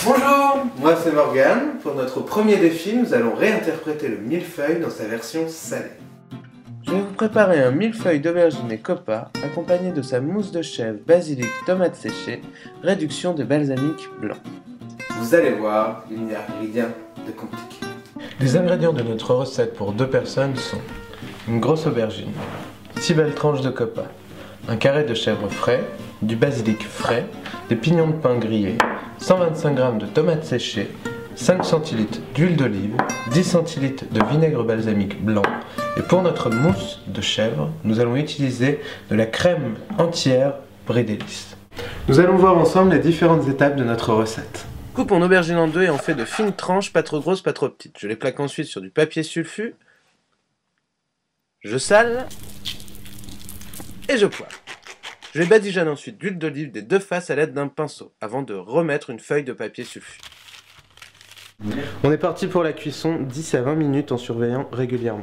Bonjour, moi c'est Morgane. Pour notre premier défi, nous allons réinterpréter le millefeuille dans sa version salée. Je vais vous préparer un millefeuille d'aubergine et copa, accompagné de sa mousse de chèvre, basilic, tomates séchées, réduction de balsamique blanc. Vous allez voir, il n'y a rien de compliqué. Les ingrédients de notre recette pour 2 personnes sont une grosse aubergine, 6 belles tranches de copa, un carré de chèvre frais, du basilic frais, des pignons de pain grillés, 125 g de tomates séchées, 5 cl d'huile d'olive, 10 cl de vinaigre balsamique blanc, et pour notre mousse de chèvre, nous allons utiliser de la crème entière Brie Délices. Nous allons voir ensemble les différentes étapes de notre recette. Coupe mon aubergine en deux et en fais de fines tranches, pas trop grosses, pas trop petites. Je les plaque ensuite sur du papier sulfu, je sale et je poêle. Je les badigeonne ensuite d'huile d'olive des 2 faces à l'aide d'un pinceau, avant de remettre une feuille de papier sulfu. On est parti pour la cuisson, 10 à 20 minutes en surveillant régulièrement.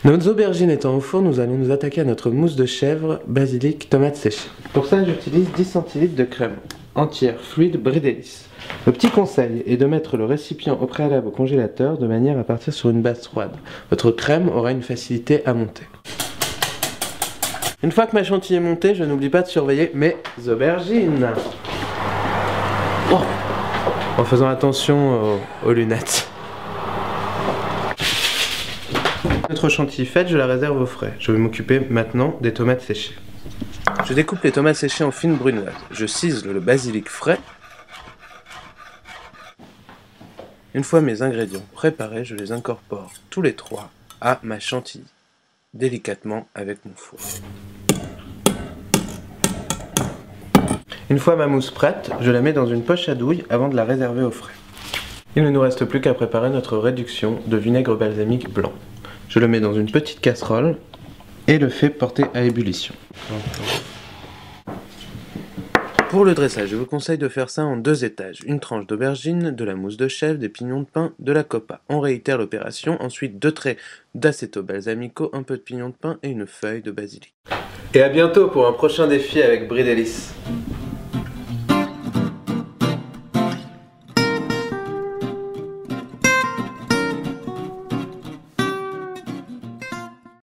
Nos aubergines étant au four, nous allons nous attaquer à notre mousse de chèvre, basilic, tomates séchées. Pour ça, j'utilise 10 cl de crème entière, fluide, Brie Délices. Le petit conseil est de mettre le récipient au préalable au congélateur de manière à partir sur une base froide. Votre crème aura une facilité à monter. Une fois que ma chantilly est montée, je n'oublie pas de surveiller mes aubergines. Oh, en faisant attention aux lunettes. Notre chantilly faite, je la réserve au frais. Je vais m'occuper maintenant des tomates séchées. Je découpe les tomates séchées en fines brunoises. Je cisele le basilic frais. Une fois mes ingrédients préparés, je les incorpore tous les 3 à ma chantilly, délicatement avec mon four. Une fois ma mousse prête, je la mets dans une poche à douille avant de la réserver au frais. Il ne nous reste plus qu'à préparer notre réduction de vinaigre balsamique blanc. Je le mets dans une petite casserole et le fais porter à ébullition. Pour le dressage, je vous conseille de faire ça en 2 étages. Une tranche d'aubergine, de la mousse de chèvre, des pignons de pain, de la copa. On réitère l'opération, ensuite 2 traits d'aceto balsamico, un peu de pignons de pain et une feuille de basilic. Et à bientôt pour un prochain défi avec Brie Délices.